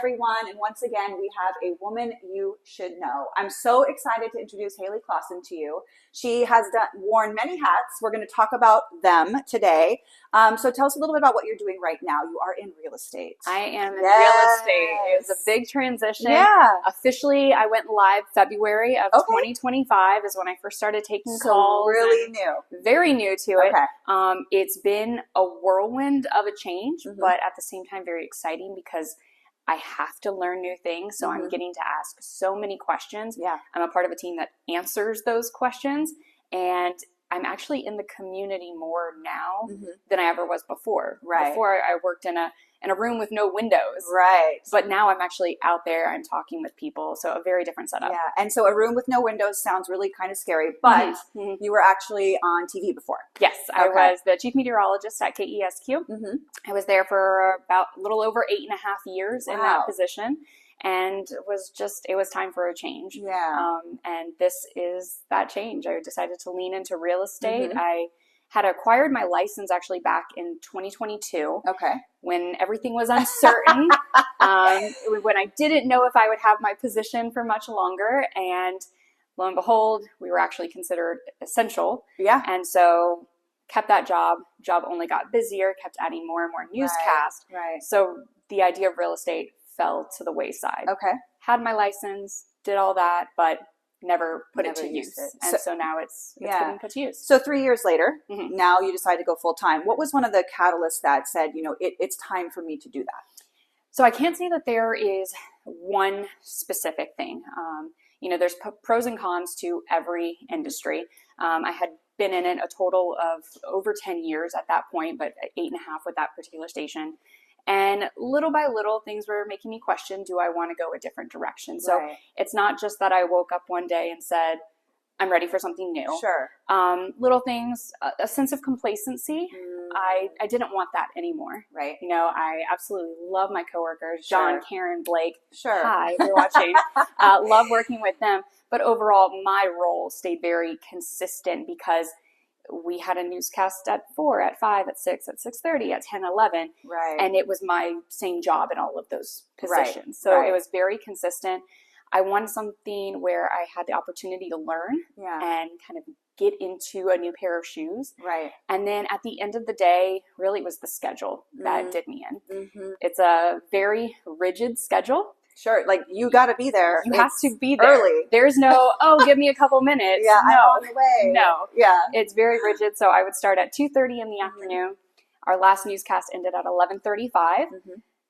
everyone. And once again, we have a woman you should know. I'm so excited to introduce Haley Clawson to you. She has worn many hats. We're going to talk about them today. So tell us a little bit about what you're doing right now. You are in real estate. I am in real estate. It was a big transition. Yeah. Officially, I went live February of 2025 is when I first started taking calls. Really new. Very new to it. It's been a whirlwind of a change, but at the same time, very exciting because I have to learn new things. So I'm getting to ask so many questions. Yeah. I'm a part of a team that answers those questions. And I'm actually in the community more now than I ever was before. Right. Before I worked in a room with no windows. Right. But now I'm actually out there. I'm talking with people. So a very different setup. Yeah. And so a room with no windows sounds really kind of scary, but you were actually on TV before. Yes. I was the chief meteorologist at KESQ. I was there for about a little over 8.5 years in that position. And it was time for a change. Yeah. And this is that change. I decided to lean into real estate. I had acquired my license actually back in 2022. Okay. When everything was uncertain. When I didn't know if I would have my position for much longer. And lo and behold, we were actually considered essential. Yeah. And so kept that job. Job only got busier, kept adding more and more newscasts. Right. So the idea of real estate fell to the wayside. Okay. Had my license, did all that, but never put it to use. And so now it's getting put to use. So 3 years later, now you decide to go full time. What was one of the catalysts that said, it's time for me to do that? So I can't say that there is one specific thing. There's pros and cons to every industry. I had been in it a total of over 10 years at that point, but 8.5 with that particular station. And little by little, things were making me question, do I want to go a different direction? So it's not just that I woke up one day and said, I'm ready for something new. Sure. Little things, a sense of complacency. I didn't want that anymore. Right. I absolutely love my coworkers, John, Karen, Blake. Sure. Hi, if you're watching. Love working with them. But overall, my role stayed very consistent because we had a newscast at 4, at 5, at 6, at 6:30, at 10, 11. Right. And it was my same job in all of those positions. Right. So it was very consistent. I wanted something where I had the opportunity to learn and kind of get into a new pair of shoes. Right. And then at the end of the day, really it was the schedule that did me in. It's a very rigid schedule. Sure, like you got to be there. You have to be there early. There's no, give me a couple minutes. Yeah, I'm on the way. No, it's very rigid. So I would start at 2:30 in the afternoon. Our last newscast ended at 11:35.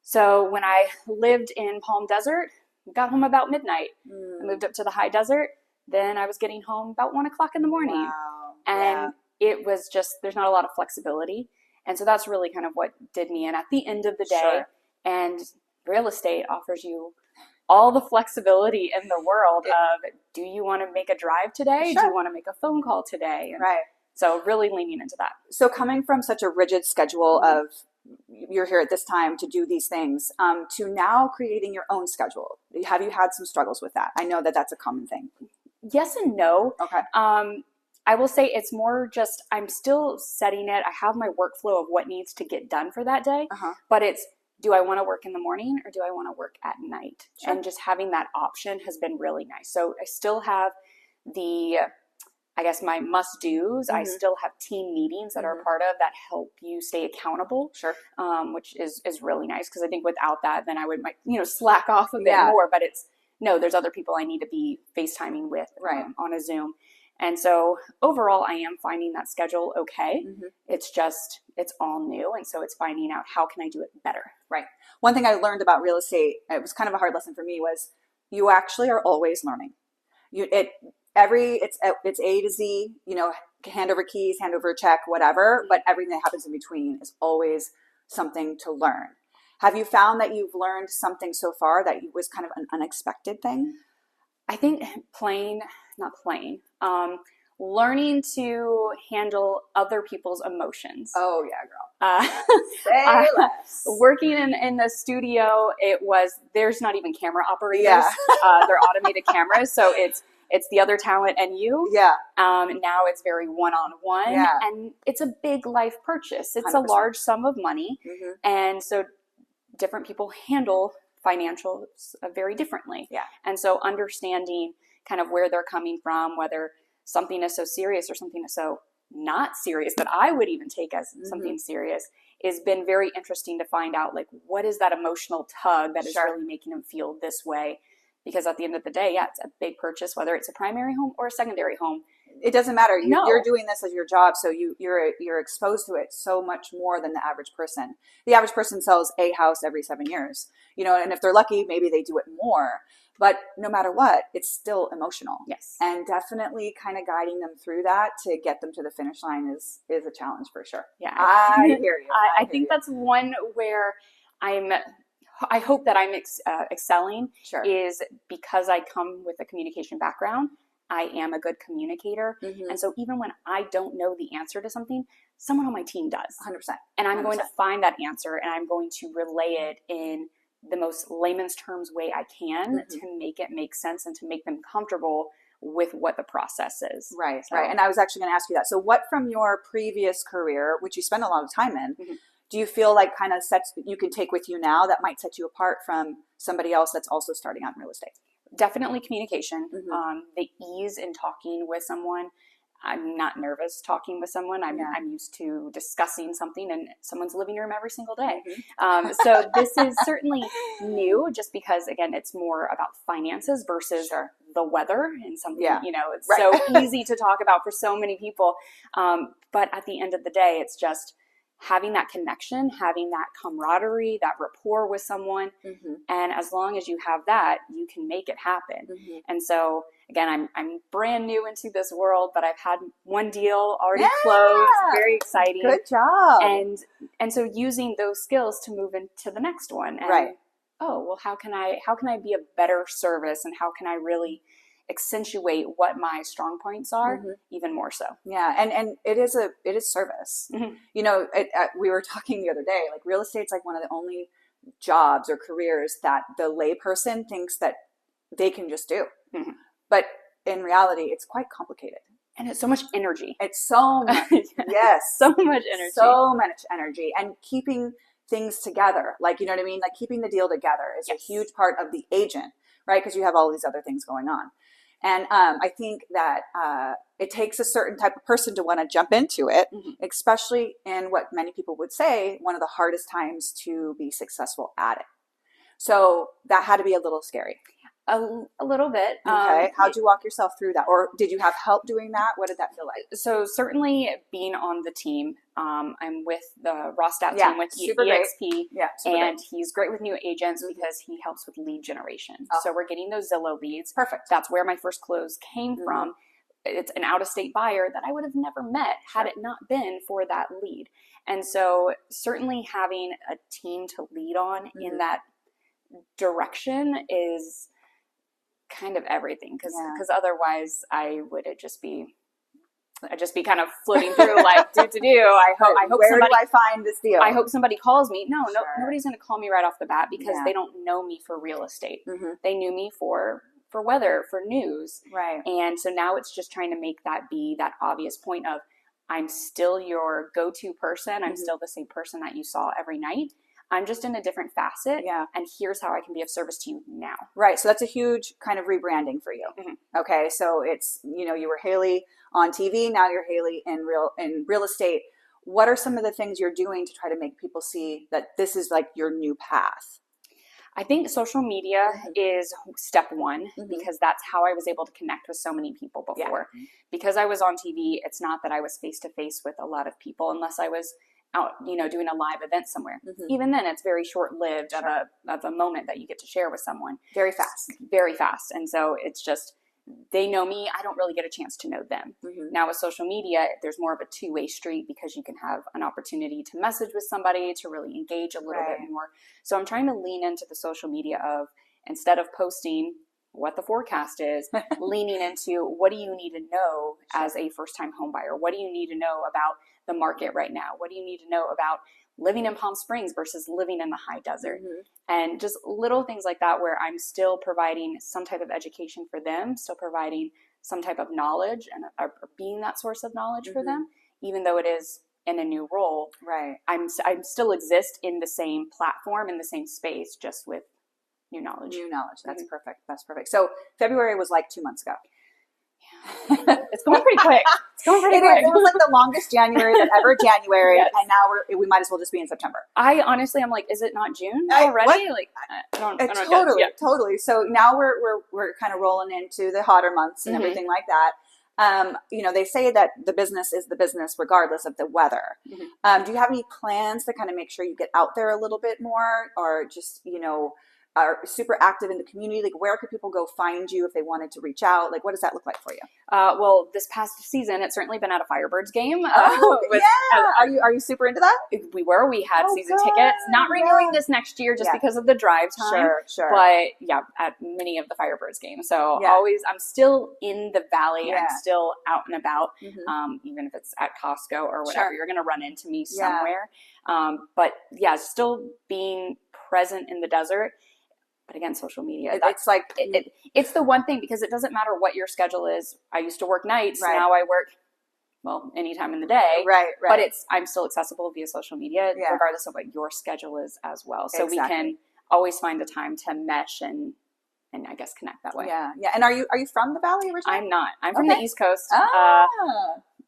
So when I lived in Palm Desert, got home about midnight. I moved up to the high desert. Then I was getting home about 1 o'clock in the morning. Wow. And it was just, there's not a lot of flexibility. And so that's really kind of what did me in at the end of the day. And real estate offers you all the flexibility in the world of, do you want to make a drive today? Do you want to make a phone call today? And so really leaning into that. So coming from such a rigid schedule of you're here at this time to do these things, to now creating your own schedule, have you had some struggles with that? I know that that's a common thing. Yes and no. Okay. I will say it's more just, I'm still setting it. I have my workflow of what needs to get done for that day, but it's, do I want to work in the morning or do I want to work at night? Sure. And just having that option has been really nice. So I still have my must-dos. I still have team meetings that are a part of that help you stay accountable. Sure. Which is really nice because I think without that, then I would slack off a bit more. But there's other people I need to be FaceTiming with on a Zoom. And so overall, I am finding that schedule okay. It's just, it's all new. And so it's finding out how can I do it better. Right. One thing I learned about real estate, it was kind of a hard lesson for me, was you actually are always learning. It's A to Z, hand over keys, hand over a check, whatever, but everything that happens in between is always something to learn. Have you found that you've learned something so far that was kind of an unexpected thing? I think learning to handle other people's emotions. Oh yeah, girl. Say less. Working in the studio, there's not even camera operators. Yeah. They're automated cameras, so it's the other talent and you. Yeah. Now it's very one-on-one. Yeah. And it's a big life purchase. It's 100%. A large sum of money. And so different people handle financials very differently. Yeah. And so understanding kind of where they're coming from, whether something is so serious or something is so not serious that I would even take as something serious, has been very interesting to find out, like, what is that emotional tug that is really making them feel this way? Because at the end of the day, it's a big purchase, whether it's a primary home or a secondary home. It doesn't matter. You're doing this as your job, so you're exposed to it so much more than the average person. The average person sells a house every 7 years, and if they're lucky, maybe they do it more. But no matter what, it's still emotional. Yes. And definitely kind of guiding them through that to get them to the finish line is a challenge for sure. Yeah. I hear you. I think that's one where I hope that I'm excelling is because I come with a communication background. I am a good communicator. And so even when I don't know the answer to something, someone on my team does. 100%. And I'm going to find that answer, and I'm going to relay it in the most layman's terms way I can to make it make sense and to make them comfortable with what the process is. Right. And I was actually going to ask you that. So what from your previous career, which you spent a lot of time in, do you feel like kind of sets you can take with you now that might set you apart from somebody else that's also starting out in real estate? Definitely communication. The ease in talking with someone. I'm not nervous talking with someone. I'm used to discussing something in someone's living room every single day. So this is certainly new, just because, again, it's more about finances versus the weather and something, it's so easy to talk about for so many people. But at the end of the day, it's just having that connection, having that camaraderie, that rapport with someone. And as long as you have that, you can make it happen. And so, again, I'm brand new into this world, but I've had one deal already closed. Very exciting. Good job. And so using those skills to move into the next one. And, how can I be a better service, and how can I really accentuate what my strong points are even more so? Yeah. And it is service. We were talking the other day, like real estate's like one of the only jobs or careers that the layperson thinks that they can just do. But in reality, it's quite complicated. And it's so much energy. It's so much. Yes. So much energy. So much energy. And keeping things together, like, you know what I mean? Like keeping the deal together is a huge part of the agent, right? Because you have all these other things going on. And I think that it takes a certain type of person to want to jump into it, especially in what many people would say, one of the hardest times to be successful at it. So that had to be a little scary. A little bit. Okay. How'd you walk yourself through that? Or did you have help doing that? What did that feel like? So certainly being on the team, I'm with the Rostat team with EXP, and he's great with new agents because he helps with lead generation. So we're getting those Zillow leads. Perfect. That's where my first close came from. It's an out-of-state buyer that I would have never met had it not been for that lead. And so certainly having a team to lead on in that direction is kind of everything, because otherwise I would just be kind of floating through like do. I hope where somebody, do I find this deal? I hope somebody calls me. No, nobody's going to call me right off the bat because they don't know me for real estate. They knew me for weather, for news, right? And so now it's just trying to make that be that obvious point of I'm still your go-to person. I'm still the same person that you saw every night. I'm just in a different facet, and here's how I can be of service to you now. Right, so that's a huge kind of rebranding for you. Okay, so it's, you were Haley on TV, now you're Haley in real estate. What are some of the things you're doing to try to make people see that this is like your new path? I think social media is step one, because that's how I was able to connect with so many people before. Because I was on TV, it's not that I was face-to-face with a lot of people unless I was out, doing a live event somewhere. Even then, it's very short-lived of a moment that you get to share with someone. Very fast. And so it's just, they know me. I don't really get a chance to know them. Now with social media, there's more of a two-way street because you can have an opportunity to message with somebody, to really engage a little bit more. So I'm trying to lean into the social media of, instead of posting what the forecast is, leaning into what do you need to know as a first-time home buyer? What do you need to know about the market right now? What do you need to know about living in Palm Springs versus living in the high desert? And just little things like that where I'm still providing some type of education for them, still providing some type of knowledge and being that source of knowledge for them, even though it is in a new role. Right. I'm still exist in the same platform, in the same space, just with new knowledge. New knowledge. That's Mhm. perfect. That's perfect. So February was like 2 months ago. It's going pretty quick. It's going pretty quick. It was like the longest January that ever January, Yes. and now we might as well just be in September. I honestly, I'm like, is it not June What? already? Like, I don't Totally, get it. totally. So now we're kind of rolling into the hotter months and Mhm. everything like that. They say that the business is the business regardless of the weather. Mhm. Do you have any plans to kind of make sure you get out there a little bit more, or just are super active in the community? Like, where could people go find you if they wanted to reach out? Like, what does that look like for you? Well, this past season, it's certainly been at a Firebirds game. Are you super into that? We had season good. tickets. Not renewing Yeah. this next year just Yeah. because of the drive time. Sure. But yeah, at many of the Firebirds games. So Yeah. I'm still in the valley. Yeah. I'm still out and about. Mhm. Even if it's at Costco or whatever, Sure. you're going to run into me Yeah. somewhere. But yeah, still being present in the desert. But again, social media. It's like It's the one thing, because it doesn't matter what your schedule is. I used to work nights. Right. Now I work, well, anytime in the day. right. But I'm still accessible via social media, Yeah. regardless of what your schedule is as well. So we Exactly. can always find the time to mesh and I guess connect that way. Yeah. And are you from the Valley originally? I'm not. I'm from the Okay. East Coast. Ah.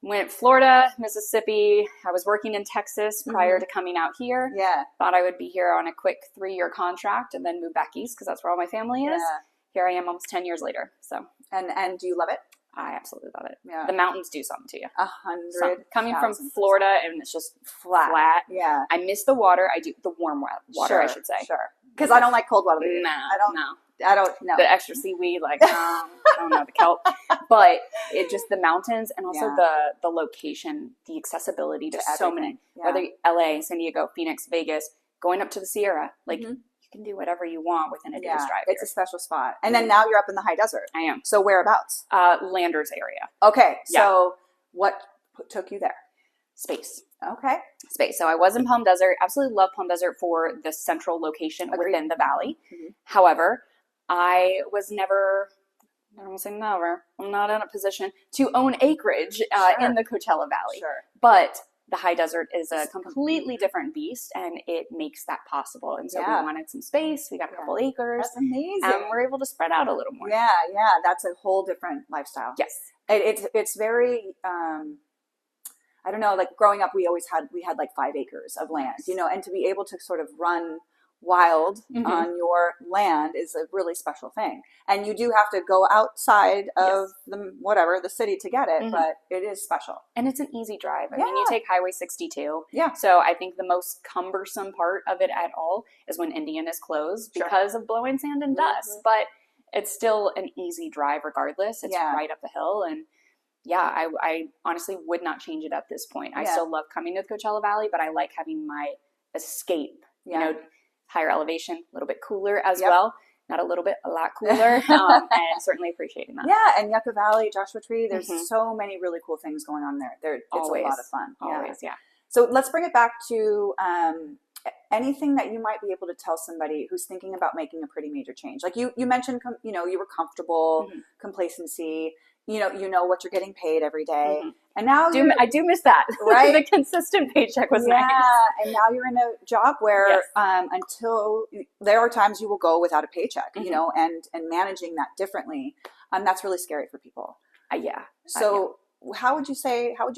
Went Florida, Mississippi. I was working in Texas prior Mhm. to coming out here. Yeah. Thought I would be here on a quick 3-year contract and then move back east because that's where all my family is. Yeah. Here I am almost 10 years later. So And do you love it? I absolutely love it. Yeah. The mountains do something to you. 100. Coming from Florida and it's just flat. Yeah. I miss the water. I do the warm water, I should say. Sure. Because I don't like cold water. No, I don't know. the extra seaweed, like I don't know, the kelp, but it just the mountains and also the location, the accessibility to so many, whether LA, San Diego, Phoenix, Vegas, going up to the Sierra, like you can do whatever you want within a day's drive. It's a special spot. And then now you're up in the high desert. I am. So whereabouts? Landers area. Okay. So what took you there? Space. Okay. Space. So I was in Palm Desert. Absolutely love Palm Desert for the central location within the valley. Mhm. However, I was never, I don't want to say never, I'm not in a position to own acreage in the Coachella Valley. Sure. But the high desert is a completely different beast, and it makes that possible. And so we wanted some space. We got a couple acres. That's amazing. And we're able to spread out a little more. Yeah. That's a whole different lifestyle. Yes. It's very, I don't know, like growing up, we had like 5 acres of land, and to be able to sort of run wild on your land is a really special thing. And you do have to go outside of the city to get it, but it is special. And it's an easy drive. I mean, you take Highway 62. Yeah. So I think the most cumbersome part of it at all is when Indian is closed because of blowing sand and dust. But it's still an easy drive regardless. It's right up the hill. And I honestly would not change it at this point. I still love coming to the Coachella Valley, but I like having my escape, higher elevation, a little bit cooler as well. Not a little bit, a lot cooler, and certainly appreciating that. Yeah, and Yucca Valley, Joshua Tree, there's so many really cool things going on there. It's always a lot of fun. Always, So let's bring it back to anything that you might be able to tell somebody who's thinking about making a pretty major change. Like you mentioned, you were comfortable, complacency. You know what you're getting paid every day. And now I do miss that. Right? The consistent paycheck was nice. And now you're in a job where until there are times you will go without a paycheck, and managing that differently. That's really scary for people. So how would you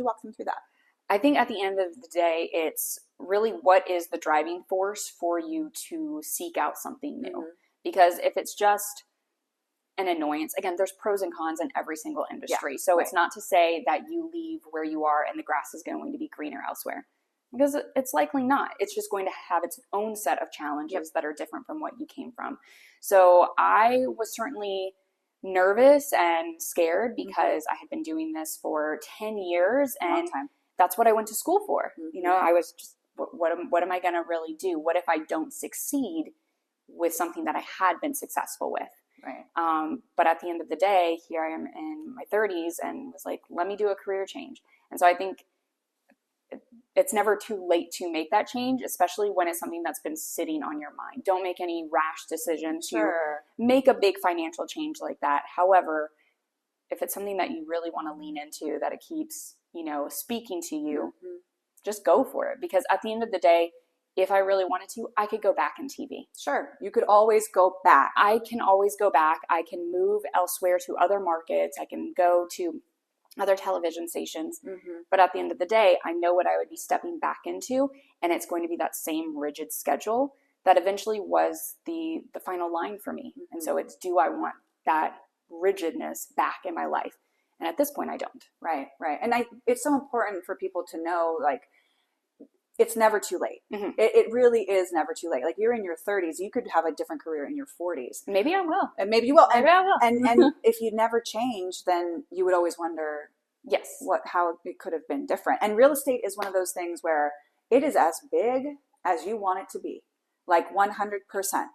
walk them through that? I think at the end of the day, it's really what is the driving force for you to seek out something new? Because if it's just an annoyance, again, there's pros and cons in every single industry. So it's not to say that you leave where you are and the grass is going to be greener elsewhere, because it's likely not. It's just going to have its own set of challenges that are different from what you came from. So I was certainly nervous and scared because I had been doing this for 10 years and that's what I went to school for. I was just, what am I going to really do? What if I don't succeed with something that I had been successful with? Right. But at the end of the day, here I am in my 30s and was like, let me do a career change. And so I think it's never too late to make that change, especially when it's something that's been sitting on your mind. Don't make any rash decision to make a big financial change like that. However, if it's something that you really want to lean into, that it keeps, speaking to you, just go for it. Because at the end of the day, if I really wanted to, I could go back in TV. Sure. You could always go back. I can always go back. I can move elsewhere to other markets. I can go to other television stations. But at the end of the day, I know what I would be stepping back into, and it's going to be that same rigid schedule that eventually was the final line for me. And so it's, do I want that rigidness back in my life? And at this point, I don't. Right. And it's so important for people to know, like, it's never too late. It really is never too late. Like, you're in your 30s, you could have a different career in your 40s. Maybe I will. And maybe you will. Maybe I will. And if you never change, then you would always wonder how it could have been different. And real estate is one of those things where it is as big as you want it to be. Like 100%.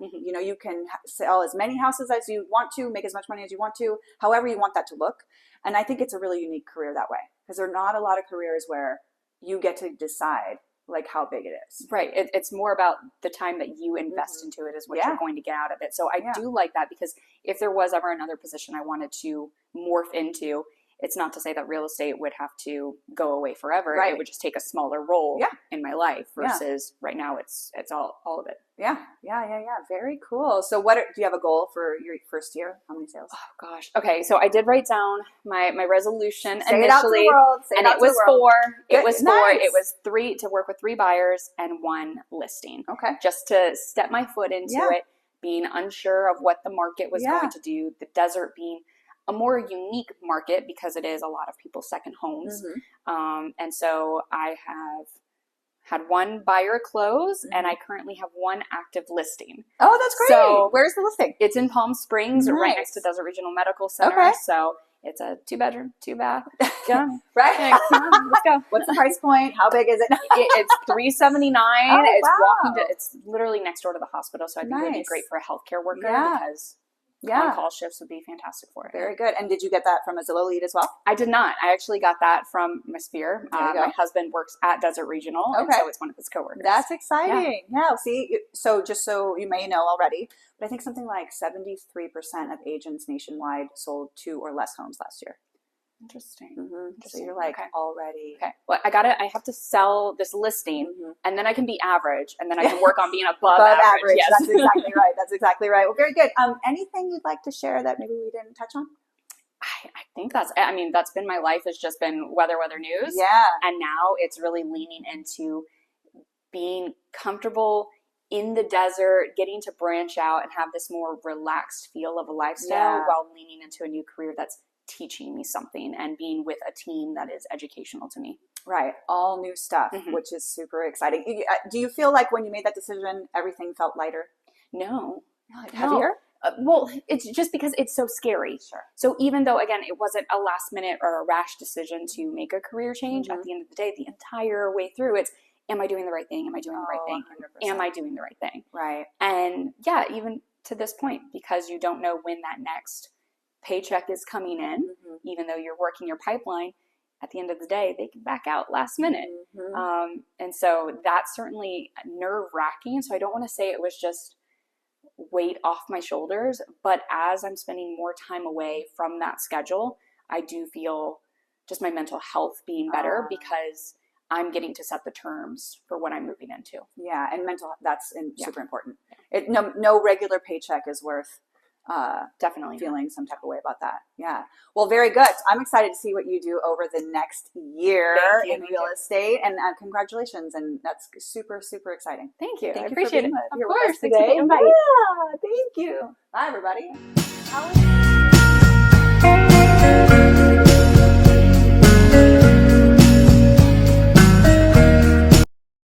You know, you can sell as many houses as you want to, make as much money as you want to, however you want that to look. And I think it's a really unique career that way, because there are not a lot of careers where you get to decide like how big it is. Right. It's more about the time that you invest into it is what you're going to get out of it. So I do like that, because if there was ever another position I wanted to morph into, it's not to say that real estate would have to go away forever. Right. It would just take a smaller role in my life versus right now it's all of it. Yeah. Very cool. So do you have a goal for your first year? How many sales? Oh gosh. Okay. So I did write down my resolution Say initially, it out to the world. Say and it was 4. Good. It was 4. Nice. It was 3 to work with 3 buyers and 1 listing. Okay. Just to step my foot into it, being unsure of what the market was going to do, the desert being a more unique market because it is a lot of people's second homes. And so I have had 1 buyer close, and I currently have 1 active listing. Oh, that's great. So where's the listing? It's in Palm Springs, right next to Desert Regional Medical Center. Okay. So it's a 2-bedroom, 2-bath. Come Right. Yeah, come on, let's go. What's the price point? How big is it? It's $379. Oh, It's wow. it's literally next door to the hospital. So I think it would be great for a healthcare worker because on-call shifts would be fantastic for it. Very good. And did you get that from a Zillow lead as well? I did not. I actually got that from my sphere. My husband works at Desert Regional, and so it's one of his coworkers. That's exciting. Yeah. See, so just so you may know already, but I think something like 73% of agents nationwide sold 2 or less homes last year. Interesting. So you're like already. Okay. Well, I have to sell this listing, and then I can be average, and then I can work on being above average. Yes. That's exactly right. That's exactly right. Well, very good. Anything you'd like to share that maybe we didn't touch on? I think that's been my life, has just been weather news. Yeah. And now it's really leaning into being comfortable in the desert, getting to branch out and have this more relaxed feel of a lifestyle while leaning into a new career that's teaching me something and being with a team that is educational to me. Right. All new stuff, which is super exciting. Do you feel like when you made that decision, everything felt lighter? No. Heavier? Well, it's just because it's so scary. Sure. So even though, again, it wasn't a last minute or a rash decision to make a career change, at the end of the day, the entire way through, it's, am I doing the right thing? Am I doing the right thing? 100%. Am I doing the right thing? Right. And even to this point, because you don't know when that next paycheck is coming in, even though you're working your pipeline, at the end of the day, they can back out last minute. And so that's certainly nerve-wracking. So I don't want to say it was just weight off my shoulders, but as I'm spending more time away from that schedule, I do feel just my mental health being better because I'm getting to set the terms for what I'm moving into. Yeah, and that's super important. No regular paycheck is worth definitely feeling some type of way about that. Yeah. Well, very good. So I'm excited to see what you do over the next year in real estate, and congratulations. And that's super, super exciting. Thank you. Thank I you appreciate for being it. here Of with course. us today. Thank you. Yeah, thank you. Bye, everybody.